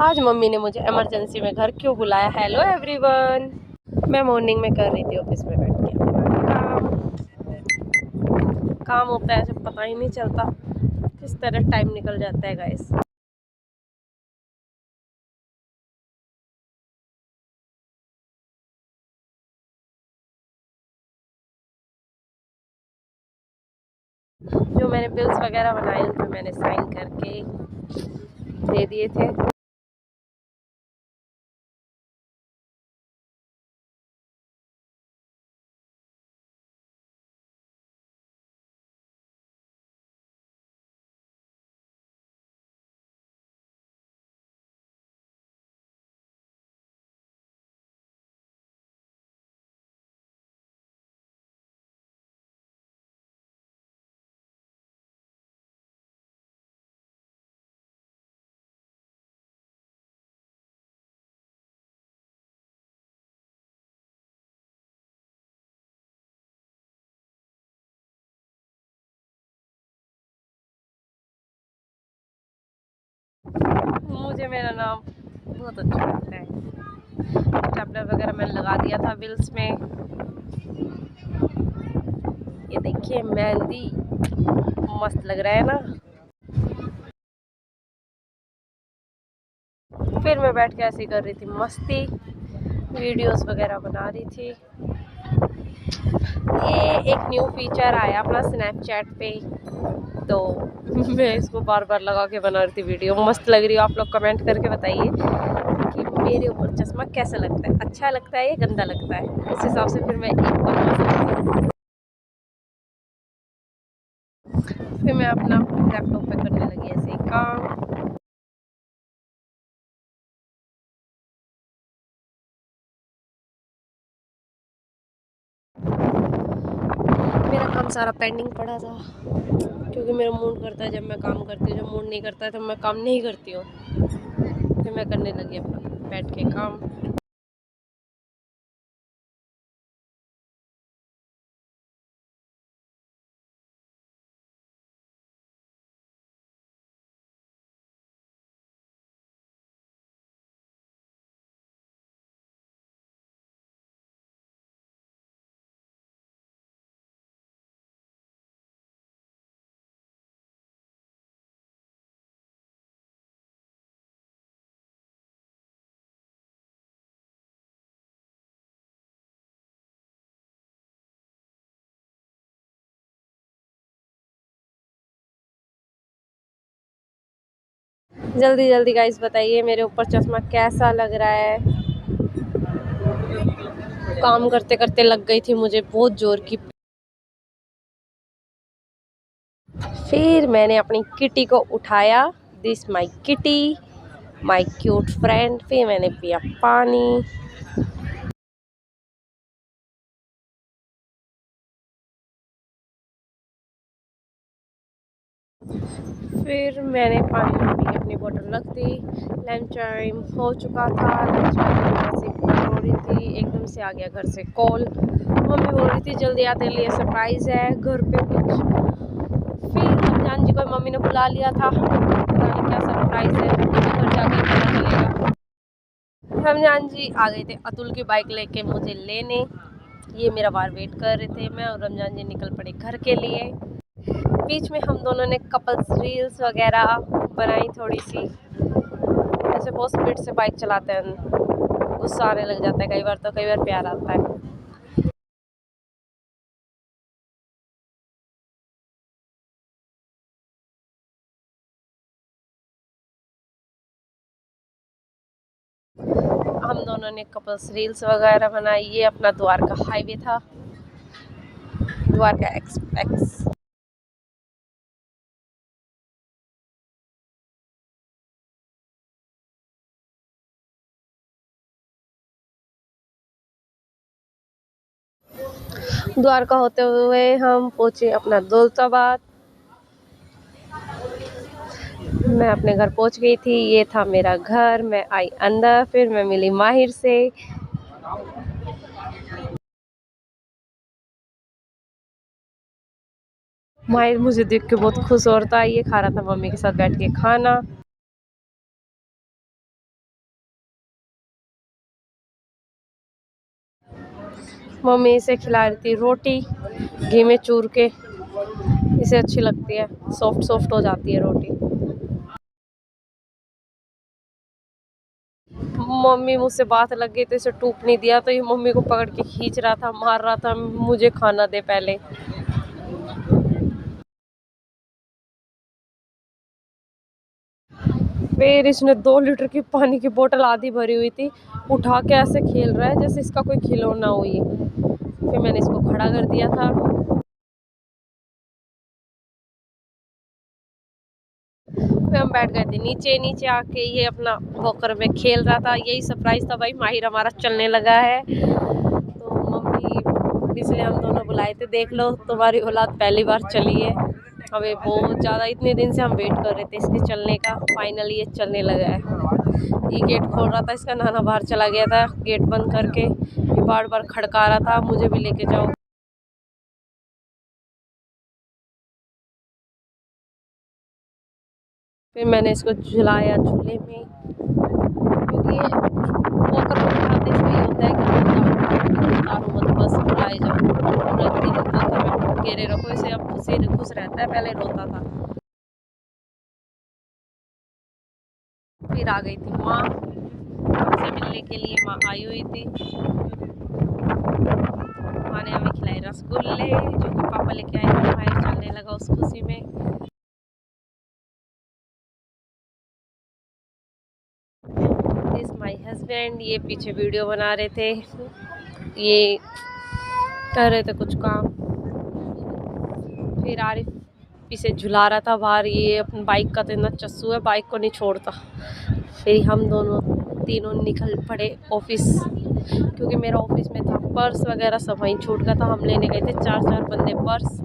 आज मम्मी ने मुझे इमरजेंसी में घर क्यों बुलाया। हेलो एवरीवन, मैं मॉर्निंग में कर रही थी ऑफिस में बैठ के काम होता है जब पता ही नहीं चलता किस तरह टाइम निकल जाता है गाइस। जो मैंने बिल्स वगैरह बनाए उन पर मैंने साइन करके दे दिए थे। मुझे मेरा नाम बहुत अच्छा लगता है। स्टेपलर वगैरह मैंने लगा दिया था बिल्स में। ये देखिए मेहंदी मस्त लग रहा है ना। फिर मैं बैठ के ऐसे ही कर रही थी मस्ती, वीडियोस वगैरह बना रही थी। ये एक न्यू फीचर आया अपना स्नैपचैट पे, तो मैं इसको बार बार लगा के बना रही थी वीडियो। मस्त लग रही हो। आप लोग कमेंट करके बताइए कि मेरे ऊपर चश्मा कैसा लगता है, अच्छा लगता है या गंदा लगता है। उस हिसाब से फिर मैं एक बनवा सकती हूँ। फिर मैं अपना लैपटॉप पे करने लगी ऐसे ही काम। मेरा काम सारा पेंडिंग पड़ा था क्योंकि मेरा मूड करता है जब मैं काम करती हूँ, जब मूड नहीं करता है तो मैं काम नहीं करती हूँ। फिर मैं करने लगी अपना बैठ के काम। जल्दी जल्दी गाइस बताइए मेरे ऊपर चश्मा कैसा लग रहा है। काम करते करते लग गई थी मुझे बहुत जोर की। फिर मैंने अपनी किटी को उठाया। This my kitty, my cute friend. फिर मैंने पिया पानी। फिर मैंने पानी पी के अपनी बोतल रख दी। लंच टाइम हो चुका था। लंच टाइम से हो रही थी, एकदम से आ गया घर से कॉल। मम्मी बोल रही थी जल्दी आ, तेरे लिए सरप्राइज़ है घर पे कुछ। फिर रमजान जी को मम्मी ने बुला लिया था, पता नहीं क्या सरप्राइज़ है, घर जाके पता चलेगा। रमजान जी आ गए थे अतुल की बाइक लेके मुझे लेने। ये मेरा बार वेट कर रहे थे। मैं और रमजान जी निकल पड़े घर के लिए। बीच में हम दोनों ने कपल्स रील्स वगैरह बनाई थोड़ी सी। ऐसे बहुत स्पीड से बाइक चलाते हैं, गुस्सा आने लग जाता है कई बार, तो कई बार प्यार आता है। हम दोनों ने कपल्स रील्स वगैरह बनाई। ये अपना द्वारका हाईवे था, द्वारका एक्सप्रेस। द्वारका होते हुए हम पहुंचे अपना दौलताबाद। मैं अपने घर पहुंच गई थी। ये था मेरा घर। मैं आई अंदर, फिर मैं मिली माहिर से। माहिर मुझे देख के बहुत खुश हो रहा था। ये खा रहा था मम्मी के साथ बैठ के खाना। मम्मी इसे खिला रही थी रोटी घी में चूर के, इसे अच्छी लगती है, सॉफ्ट सॉफ्ट हो जाती है रोटी। मम्मी मुझसे बात लग गई तो इसे टूक नहीं दिया, तो ये मम्मी को पकड़ के खींच रहा था, मार रहा था, मुझे खाना दे पहले। फिर इसने 2 लीटर की पानी की बोतल आधी भरी हुई थी, उठा के ऐसे खेल रहा है जैसे इसका कोई खिलौना हो ये। फिर मैंने इसको खड़ा कर दिया था। फिर हम बैठ गए थे नीचे। नीचे आके ये अपना वॉकर में खेल रहा था। यही सरप्राइज था भाई, माहिर हमारा चलने लगा है। तो मम्मी इसलिए हम दोनों बुलाए थे, देख लो तुम्हारी औलाद पहली बार चली है। हमें बहुत ज़्यादा, इतने दिन से हम वेट कर रहे थे इसके चलने का, फाइनली ये चलने लगा है। ये गेट खोल रहा था, इसका नाना बाहर चला गया था गेट बंद करके, ये बार बार खड़का रहा था मुझे भी लेके जाओ। फिर मैंने इसको झुलाया झूले में, क्योंकि ये वॉकर में बिठाते इसमें ये होता है कि उतारो मत, बस झुलाए जाओ, पूरा दिन वॉकर में घेरे रखो इसे। अब उसे खुश रहता है, पहले रोता था। फिर आ गई थी माँ, हमसे मिलने के लिए माँ आई हुई थी। माँ ने हमें खिलाए रसगुल्ले जो कि पापा लेके आए थे, बाहर चलने लगा उस खुशी में। दिस माय हस्बैंड, ये पीछे वीडियो बना रहे थे, ये कर रहे थे कुछ काम। फिर आरिफ इसे झुला रहा था बाहर, ये अपनी बाइक का तो इतना चस्सू है, बाइक को नहीं छोड़ता। फिर हम दोनों तीनों निकल पड़े ऑफिस, क्योंकि मेरा ऑफिस में था, पर्स वगैरह सब वहीं छूट गया था। हम लेने गए थे 4-4 बंदे पर्स।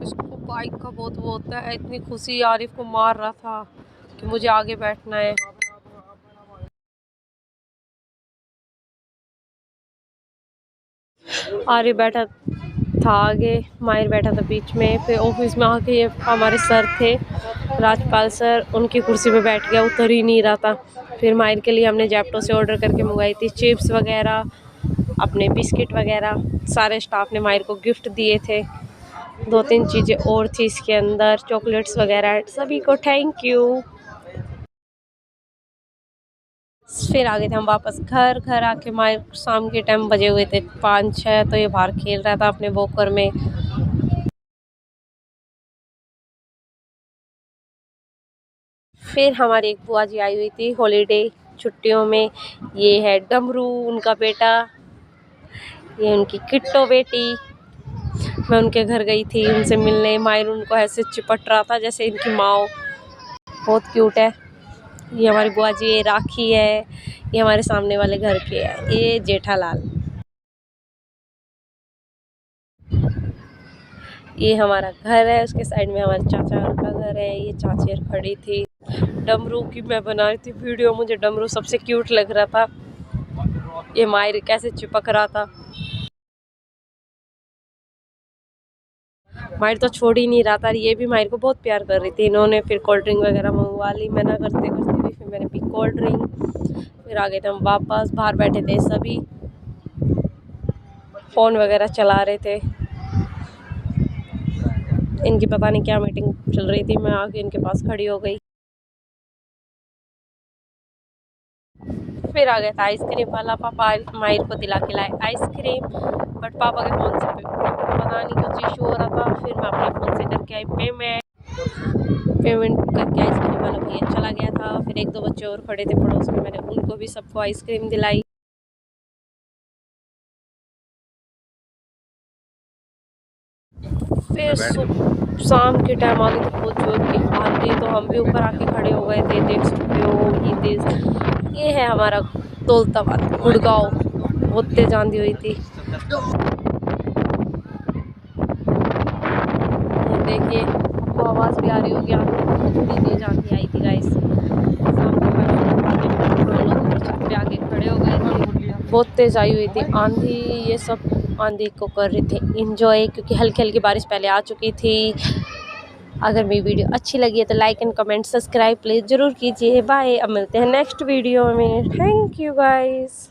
इसको बाइक का बहुत वो होता है, इतनी खुशी आरिफ को मार रहा था कि मुझे आगे बैठना है। आरिफ बैठा था आगे, माहिर बैठा था बीच में। फिर ऑफिस में आके ये हमारे सर थे राजपाल सर, उनकी कुर्सी पे बैठ गया, उतर ही नहीं रहा था। फिर माहिर के लिए हमने जेप्टो से ऑर्डर करके मंगवाई थी चिप्स वगैरह, अपने बिस्किट वगैरह। सारे स्टाफ ने माहिर को गिफ्ट दिए थे। 2-3 चीज़ें और थी इसके अंदर, चॉकलेट्स वगैरह। सभी को थैंक यू। फिर आ गए थे हम वापस घर। घर आके माहिर शाम के टाइम बजे हुए थे 5-6, तो ये बाहर खेल रहा था अपने वॉकर में। फिर हमारी एक बुआ जी आई हुई थी हॉलीडे छुट्टियों में। ये है डमरू उनका बेटा, ये उनकी किट्टो बेटी। मैं उनके घर गई थी उनसे मिलने। माहिर उनको ऐसे चिपट रहा था जैसे इनकी माँ हो, बहुत क्यूट है। ये हमारी बुआ जी, ये राखी है, ये हमारे सामने वाले घर के है, ये जेठालाल। ये हमारा घर है, उसके साइड में हमारे चाचा का घर है। ये चाची खड़ी थी। डमरू की मैं बना रही थी वीडियो, मुझे डमरू सबसे क्यूट लग रहा था। ये माहिर कैसे चिपक रहा था, माहिर तो छोड़ ही नहीं रहा था। ये भी माहिर को बहुत प्यार कर रही थी। इन्होंने फिर कोल्ड ड्रिंक वगैरह मंगवा ली, मना करते करते भी। फिर मैंने पी कोल्ड ड्रिंक। फिर आ गए थे हम वापस। बाहर बैठे थे सभी, फ़ोन वगैरह चला रहे थे। इनकी पता नहीं क्या मीटिंग चल रही थी, मैं आके इनके पास खड़ी हो गई। फिर आ गया था आइसक्रीम वाला। पापा माहिर को दिला के लाए आइसक्रीम, बट पापा के फ़ोन से पता नहीं कुछ इशू हो रहा था। फिर मैं अपने फ़ोन से करके आई पेमेंट करके आइसक्रीम वाला भैया चला गया था। फिर 1-2 बच्चे और खड़े थे पड़ोस में, मैंने उनको भी सबको आइसक्रीम दिलाई। फिर शाम के टाइम आ गई थी बहुत जोर की आंधी, तो हम भी ऊपर आके खड़े हो गए थे। देख सकते हो ये है हमारा दौलताबाद गुड़गांव, बहुत तेज आंधी हुई थी। देखिए आपको आवाज़ भी आ रही होगी, आंधी तेज आंधी आई थी गाइस। शाम को हम लोग ऊपर छत पे आके खड़े हो गए थे, बहुत तेज आई हुई थी आंधी। ये सब आंधी को कर रहे थे इंजॉय, क्योंकि हल्की हल्की बारिश पहले आ चुकी थी। अगर मेरी वीडियो अच्छी लगी है तो like and comment subscribe please ज़रूर कीजिए। बाय, अब मिलते हैं नेक्स्ट वीडियो में। Thank you guys.